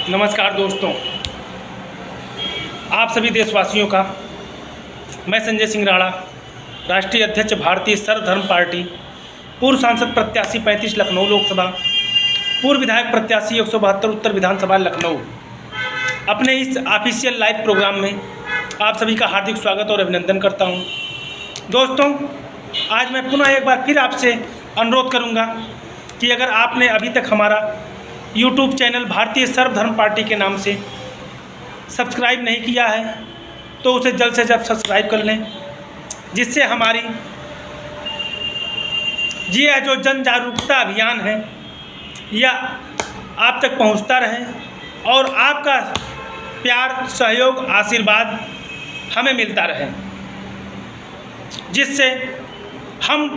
नमस्कार दोस्तों, आप सभी देशवासियों का मैं संजय सिंह राणा, राष्ट्रीय अध्यक्ष भारतीय सर्वधर्म पार्टी, पूर्व सांसद प्रत्याशी 35 लखनऊ लोकसभा, पूर्व विधायक प्रत्याशी 172 उत्तर विधानसभा लखनऊ, अपने इस ऑफिशियल लाइव प्रोग्राम में आप सभी का हार्दिक स्वागत और अभिनंदन करता हूं। दोस्तों, आज मैं पुनः एक बार फिर आपसे अनुरोध करूंगा कि अगर आपने अभी तक हमारा यूट्यूब चैनल भारतीय सर्वधर्म पार्टी के नाम से सब्सक्राइब नहीं किया है तो उसे जल्द से जल्द सब्सक्राइब कर लें, जिससे हमारी यह जो जन जागरूकता अभियान है यह आप तक पहुंचता रहे और आपका प्यार, सहयोग, आशीर्वाद हमें मिलता रहे, जिससे हम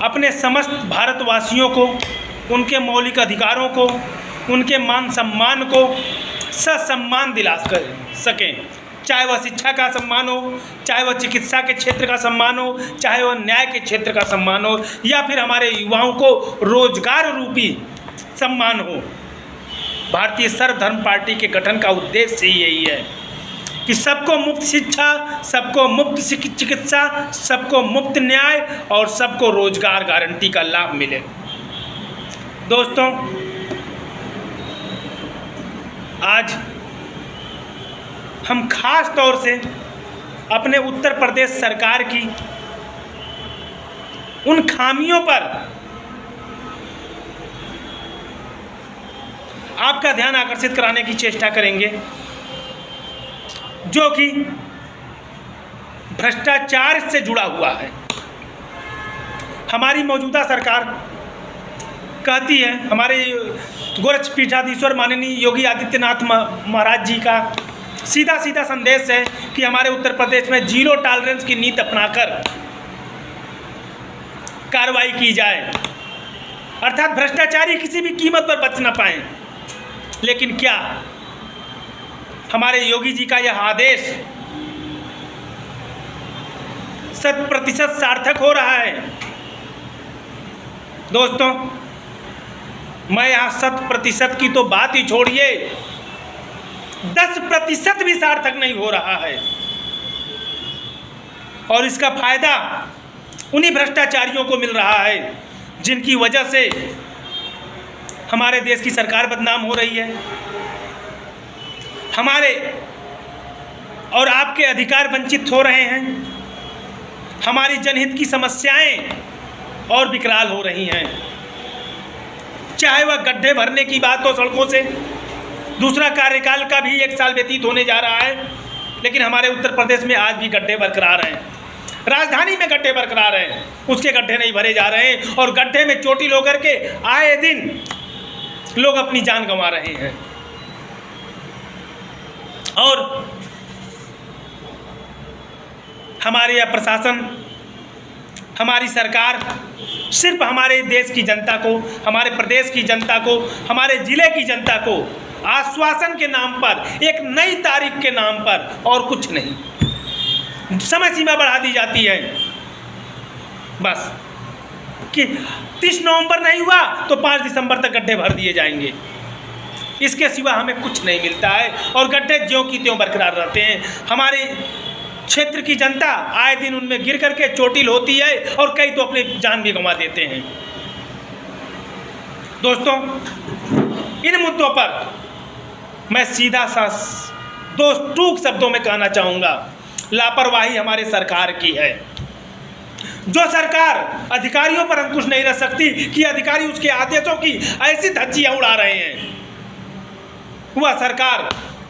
अपने समस्त भारतवासियों को उनके मौलिक अधिकारों को, उनके मान सम्मान को ससम्मान दिला सकें। चाहे वह शिक्षा का सम्मान हो, चाहे वह चिकित्सा के क्षेत्र का सम्मान हो, चाहे वह न्याय के क्षेत्र का सम्मान हो, या फिर हमारे युवाओं को रोजगार रूपी सम्मान हो। भारतीय सर्वधर्म पार्टी के गठन का उद्देश्य ही यही है कि सबको मुफ्त शिक्षा, सबको मुफ्त चिकित्सा, सबको मुफ्त न्याय और सबको रोजगार गारंटी का लाभ मिले। दोस्तों, आज हम खास तौर से अपने उत्तर प्रदेश सरकार की उन खामियों पर आपका ध्यान आकर्षित कराने की चेष्टा करेंगे, जो कि भ्रष्टाचार से जुड़ा हुआ है। हमारी मौजूदा सरकार कहती है, हमारे गोरक्षपीठाधीश्वर माननीय योगी आदित्यनाथ महाराज जी का सीधा सीधा संदेश है कि हमारे उत्तर प्रदेश में जीरो टॉलरेंस की नीति अपनाकर कार्रवाई की जाए, अर्थात भ्रष्टाचारी किसी भी कीमत पर बच न पाएं। लेकिन क्या हमारे योगी जी का यह आदेश 100% सार्थक हो रहा है? दोस्तों, मैं यहाँ 100% की तो बात ही छोड़िए, 10% भी सार्थक नहीं हो रहा है। और इसका फायदा उन्हीं भ्रष्टाचारियों को मिल रहा है जिनकी वजह से हमारे देश की सरकार बदनाम हो रही है, हमारे और आपके अधिकार वंचित हो रहे हैं, हमारी जनहित की समस्याएं और विकराल हो रही हैं। चाहे वह गड्ढे भरने की बात हो सड़कों से, दूसरा कार्यकाल का भी 1 साल व्यतीत होने जा रहा है, लेकिन हमारे उत्तर प्रदेश में आज भी गड्ढे बरकरार हैं। राजधानी में गड्ढे बरकरार हैं, उसके गड्ढे नहीं भरे जा रहे हैं और गड्ढे में चोटिल होकर के आए दिन लोग अपनी जान गंवा रहे हैं। और हमारे यह प्रशासन, हमारी सरकार सिर्फ हमारे देश की जनता को, हमारे प्रदेश की जनता को, हमारे ज़िले की जनता को आश्वासन के नाम पर, एक नई तारीख के नाम पर और कुछ नहीं, समय सीमा बढ़ा दी जाती है बस कि 30 नवंबर नहीं हुआ तो 5 दिसंबर तक गड्ढे भर दिए जाएंगे। इसके सिवा हमें कुछ नहीं मिलता है और गड्ढे ज्यों की त्यों बरकरार रहते हैं। हमारे क्षेत्र की जनता आए दिन उनमें गिर करके चोटिल होती है और कई तो अपनी जान भी गंवा देते हैं। दोस्तों, इन मुद्दों पर मैं सीधा सा दो टूक शब्दों में कहना चाहूँगा, लापरवाही हमारे सरकार की है। जो सरकार अधिकारियों पर अंकुश नहीं रख सकती कि अधिकारी उसके आदेशों की ऐसी धज्जियाँ उड़ा रहे हैं, वह सरकार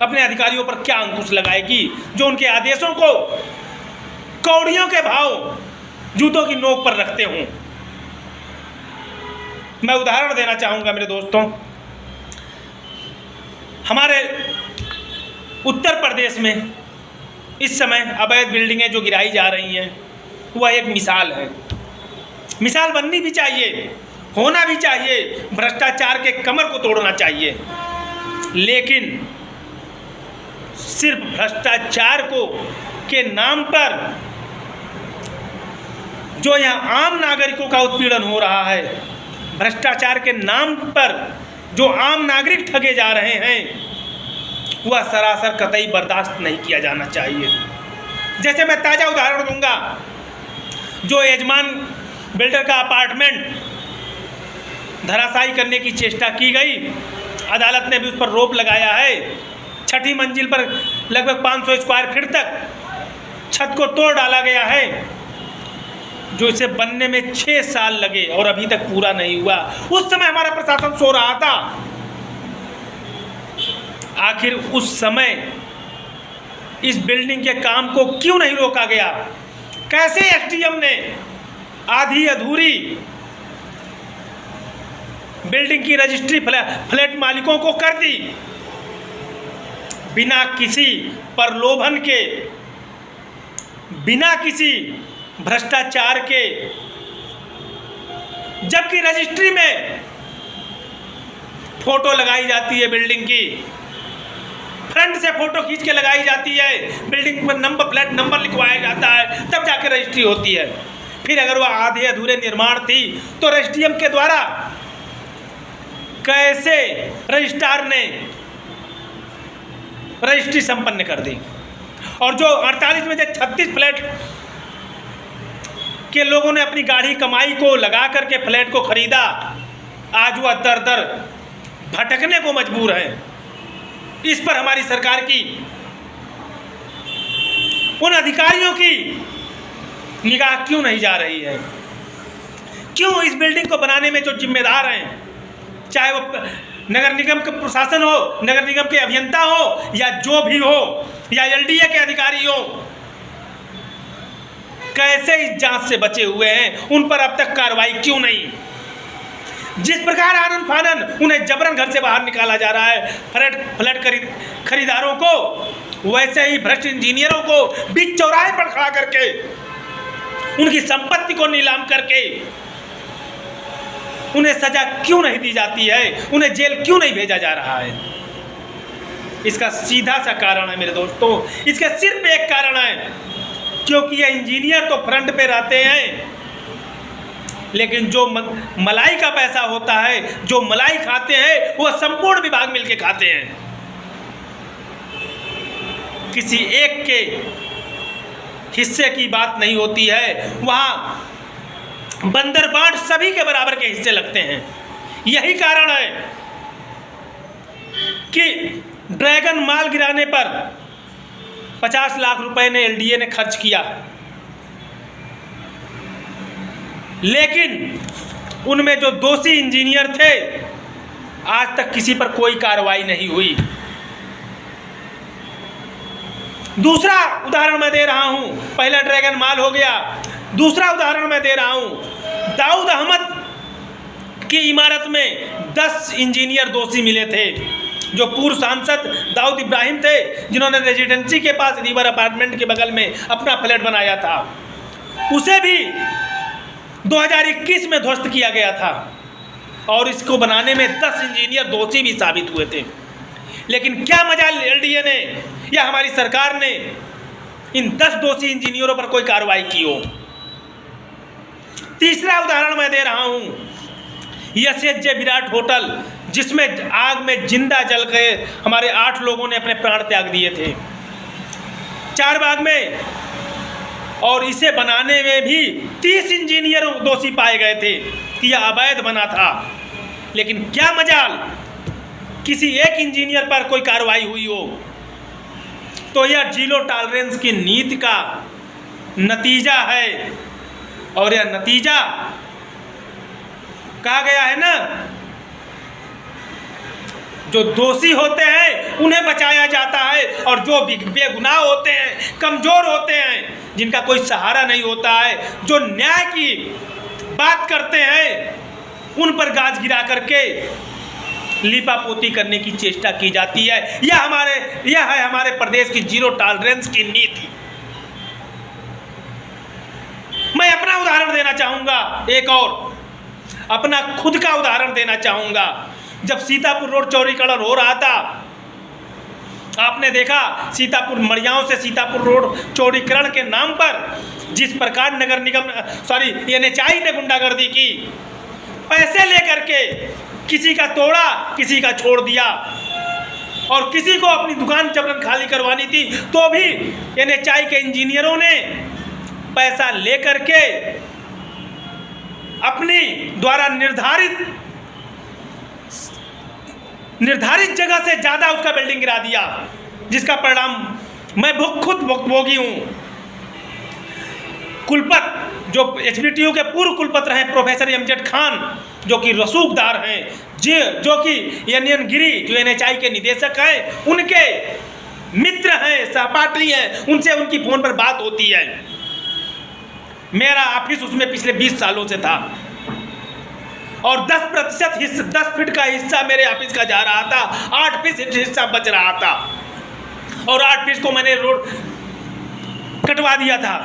अपने अधिकारियों पर क्या अंकुश लगाएगी जो उनके आदेशों को कौड़ियों के भाव जूतों की नोक पर रखते हों। मैं उदाहरण देना चाहूँगा मेरे दोस्तों, हमारे उत्तर प्रदेश में इस समय अवैध बिल्डिंगें जो गिराई जा रही हैं वह एक मिसाल है। मिसाल बननी भी चाहिए, होना भी चाहिए, भ्रष्टाचार के कमर को तोड़ना चाहिए, लेकिन सिर्फ भ्रष्टाचार को के नाम पर जो यहाँ आम नागरिकों का उत्पीड़न हो रहा है, भ्रष्टाचार के नाम पर जो आम नागरिक ठगे जा रहे हैं, वह सरासर कतई बर्दाश्त नहीं किया जाना चाहिए। जैसे मैं ताज़ा उदाहरण दूंगा, जो यजमान बिल्डर का अपार्टमेंट धराशायी करने की चेष्टा की गई, अदालत ने भी उस पर रोक लगाया है। 6ठी मंजिल पर लगभग 500 स्क्वायर फीट तक छत को तोड़ डाला गया है, जो इसे बनने में 6 साल लगे और अभी तक पूरा नहीं हुआ। उस समय हमारा प्रशासन सो रहा था। आखिर उस समय इस बिल्डिंग के काम को क्यों नहीं रोका गया? कैसे एसडीएम ने आधी अधूरी बिल्डिंग की रजिस्ट्री फ्लैट मालिकों को कर दी, बिना किसी प्रलोभन के, बिना किसी भ्रष्टाचार के, जबकि रजिस्ट्री में फोटो लगाई जाती है बिल्डिंग की, फ्रंट से फोटो खींच के लगाई जाती है, बिल्डिंग पर फ्लैट नंबर लिखवाया जाता है, तब जाकर रजिस्ट्री होती है। फिर अगर वह आधे अधूरे निर्माण थी तो एसडीएम के द्वारा कैसे रजिस्ट्रार ने रजिस्ट्री संपन्न कर दी? और जो 48 में से 36 फ्लैट के लोगों ने अपनी गाढ़ी कमाई को लगा करके फ्लैट को खरीदा, आज वह दर दर भटकने को मजबूर है। इस पर हमारी सरकार की, उन अधिकारियों की निगाह क्यों नहीं जा रही है? क्यों इस बिल्डिंग को बनाने में जो जिम्मेदार हैं, चाहे वो नगर निगम के प्रशासन हो, नगर निगम के अभियंता हो, या जो भी हो, या एलडीए के अधिकारी हो, कैसे इस जांच से बचे हुए हैं? उन पर अब तक कार्रवाई क्यों नहीं? जिस प्रकार आनन फानन उन्हें जबरन घर से बाहर निकाला जा रहा है फ्लैट खरीदारों को, वैसे ही भ्रष्ट इंजीनियरों को बीच चौराहे पर खड़ा करके उनकी संपत्ति को नीलाम करके उन्हें सजा क्यों नहीं दी जाती है? उन्हें जेल क्यों नहीं भेजा जा रहा है? इसका सीधा सा कारण है मेरे दोस्तों, इसका सिर्फ एक कारण है, क्योंकि ये इंजीनियर तो फ्रंट पे रहते हैं, लेकिन जो मलाई का पैसा होता है, जो मलाई खाते हैं, वह संपूर्ण विभाग मिलके खाते हैं। किसी एक के हिस्से की बात नहीं होती है, वहाँ बंदर बांट सभी के बराबर के हिस्से लगते हैं। यही कारण है कि ड्रैगन माल गिराने पर 50 लाख रुपए ने एलडीए ने खर्च किया, लेकिन उनमें जो दोषी इंजीनियर थे, आज तक किसी पर कोई कार्रवाई नहीं हुई। दूसरा उदाहरण मैं दे रहा हूं, पहला ड्रैगन माल हो गया, दूसरा उदाहरण मैं दे रहा हूं, दाऊद अहमद की इमारत में 10 इंजीनियर दोषी मिले थे। जो पूर्व सांसद दाऊद इब्राहिम थे, जिन्होंने रेजिडेंसी के पास रिवर अपार्टमेंट के बगल में अपना फ्लैट बनाया था, उसे भी 2021 में ध्वस्त किया गया था, और इसको बनाने में 10 इंजीनियर दोषी भी साबित हुए थे। लेकिन क्या मजाल एलडीए ने या हमारी सरकार ने इन 10 दोषी इंजीनियरों पर कोई कार्रवाई की हो? तीसरा उदाहरण मैं दे रहा हूं, एसएचजे विराट होटल, जिसमें आग में जिंदा जल गए हमारे 8 लोगों ने अपने प्राण त्याग दिए थे चारबाग में, और इसे बनाने में भी 30 इंजीनियर दोषी पाए गए थे कि यह अवैध बना था। लेकिन क्या मजाल किसी एक इंजीनियर पर कोई कार्रवाई हुई हो? तो यह जीरो टॉलरेंस की नीति का नतीजा है, और यह नतीजा कहा गया है ना, जो दोषी होते हैं उन्हें बचाया जाता है, और जो बेगुनाह होते हैं, कमज़ोर होते हैं, जिनका कोई सहारा नहीं होता है, जो न्याय की बात करते हैं, उन पर गाज गिरा करके लिपापोती करने की चेष्टा की जाती है। यह है हमारे प्रदेश की जीरो टॉलरेंस की नीति। मैं अपना उदाहरण देना चाहूँगा, एक और अपना खुद का उदाहरण देना चाहूँगा। जब सीतापुर रोड चौड़ीकरण हो रहा था, आपने देखा सीतापुर मड़ियाओं से सीतापुर रोड चौड़ीकरण के नाम पर जिस प्रकार नगर निगम NHAI ने गुंडागर्दी की, पैसे लेकर के किसी का तोड़ा, किसी का छोड़ दिया, और किसी को अपनी दुकान जबरन खाली करवानी थी तो भी NHAI के इंजीनियरों ने पैसा लेकर के अपनी द्वारा निर्धारित जगह से ज़्यादा उसका बिल्डिंग गिरा दिया, जिसका परिणाम मैं खुद भोगी हूँ। कुलपति जो HBTU के पूर्व कुलपति रहे प्रोफेसर MZ खान, जो कि रसूखदार हैं, जो कि यनियन गिरी जो NHAI के निदेशक हैं, उनके मित्र हैं, सहपाठी हैं, उनसे उनकी फ़ोन पर बात होती है। मेरा ऑफिस उसमें पिछले 20 सालों से था और 10% हिस्सा, 10 फीट का हिस्सा मेरे ऑफिस का जा रहा था, 8 फीट हिस्सा बच रहा था, और 8 फीट को मैंने रोड कटवा दिया था।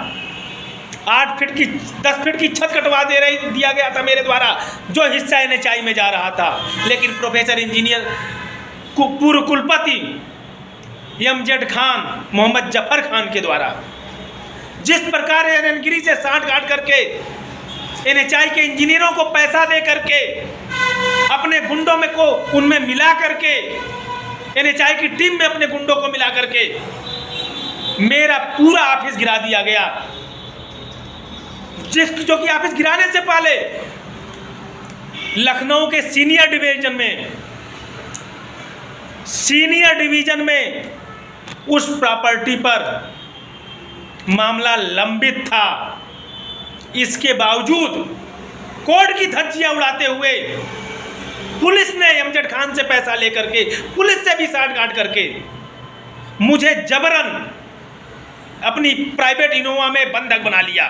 8 फीट की 10 फीट की छत कटवा दिया गया था मेरे द्वारा, जो हिस्सा NHAI में जा रहा था। लेकिन प्रोफेसर इंजीनियर पूर्व कुलपति MZ खान, मोहम्मद जफर खान के द्वारा जिस प्रकार यनियनगिरी से साठ-गांठ करके NHAI के इंजीनियरों को पैसा दे करके अपने गुंडों में को उनमें मिला करके, NHAI की टीम में अपने गुंडों को मिला करके मेरा पूरा ऑफिस गिरा दिया गया। जो कि ऑफिस गिराने से पहले लखनऊ के सीनियर डिवीजन में उस प्रॉपर्टी पर मामला लंबित था। इसके बावजूद कोर्ट की धज्जियां उड़ाते हुए पुलिस ने MZ खान से पैसा लेकर के, पुलिस से भी साठ-गांठ करके मुझे जबरन अपनी प्राइवेट इनोवा में बंधक बना लिया।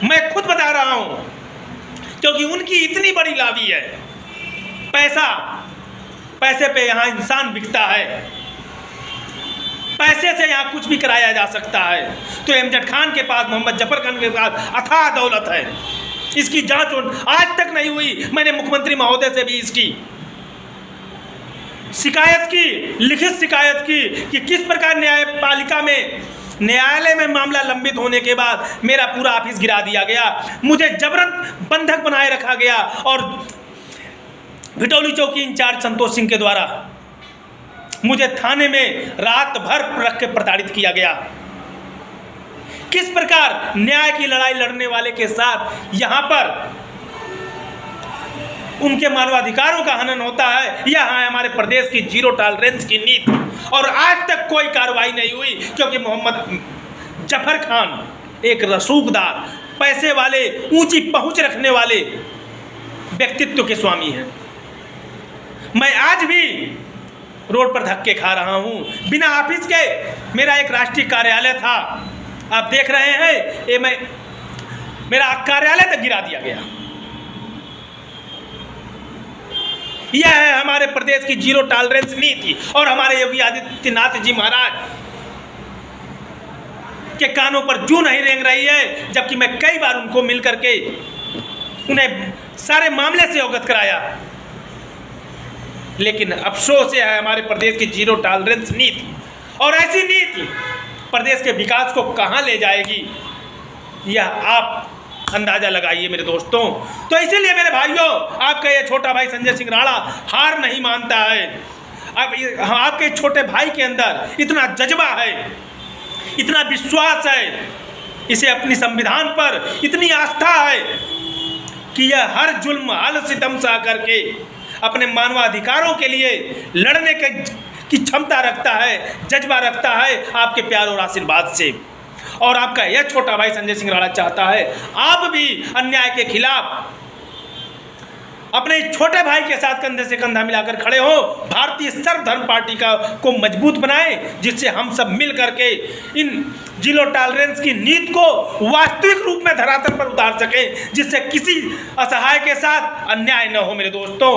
मैं खुद बता रहा हूं, क्योंकि उनकी इतनी बड़ी लावी है। पैसे पे यहाँ इंसान बिकता है, पैसे से यहाँ कुछ भी कराया जा सकता है। तो MZ खान के पास, मोहम्मद जफर खान के पास अथाह दौलत है। इसकी जांच आज तक नहीं हुई। मैंने मुख्यमंत्री महोदय से भी इसकी शिकायत की, लिखित शिकायत की कि किस प्रकार न्यायालय में मामला लंबित होने के बाद मेरा पूरा ऑफिस गिरा दिया गया, मुझे जबरन बंधक बनाए रखा गया और भिटौली चौकी इंचार्ज संतोष सिंह के द्वारा मुझे थाने में रात भर रख के प्रताड़ित किया गया। किस प्रकार न्याय की लड़ाई लड़ने वाले के साथ यहाँ पर उनके मानवाधिकारों का हनन होता है। यह है हमारे प्रदेश की जीरो टॉलरेंस की नीति, और आज तक कोई कार्रवाई नहीं हुई, क्योंकि मोहम्मद जफर खान एक रसूखदार, पैसे वाले, ऊंची पहुंच रखने वाले व्यक्तित्व के स्वामी हैं। मैं आज भी रोड पर धक्के खा रहा हूं बिना ऑफिस के। मेरा एक राष्ट्रीय कार्यालय था, आप देख रहे हैं, ये मेरा कार्यालय तक गिरा दिया गया। यह है हमारे प्रदेश की जीरो टॉलरेंस नीति, और हमारे योगी आदित्यनाथ जी महाराज के कानों पर जूं नहीं रेंग रही है, जबकि मैं कई बार उनको मिल करके उन्हें सारे मामले से अवगत कराया। लेकिन अफसोस यह है हमारे प्रदेश की जीरो टॉलरेंस नीति, और ऐसी नीति प्रदेश के विकास को कहां ले जाएगी, यह आप अंदाजा लगाइए मेरे दोस्तों। तो इसीलिए मेरे भाइयों, आपका ये छोटा भाई संजय सिंह राणा हार नहीं मानता है। अब आपके छोटे भाई के अंदर इतना जज्बा है, इतना विश्वास है, इसे अपनी संविधान पर इतनी आस्था है कि यह हर जुल्म, हर सितम सह करके अपने मानवाधिकारों के लिए लड़ने की क्षमता रखता है, जज्बा रखता है, आपके प्यार और आशीर्वाद से। और आपका यह छोटा भाई संजय सिंह राणा चाहता है आप भी अन्याय के खिलाफ अपने छोटे भाई के साथ कंधे से कंधा मिलाकर खड़े हो, भारतीय सर्वधर्म पार्टी को मजबूत बनाएं, जिससे हम सब मिल करके इन जीरो टॉलरेंस की नीति को वास्तविक रूप में धरातल पर उतार सकें, जिससे किसी असहाय के साथ अन्याय न हो मेरे दोस्तों।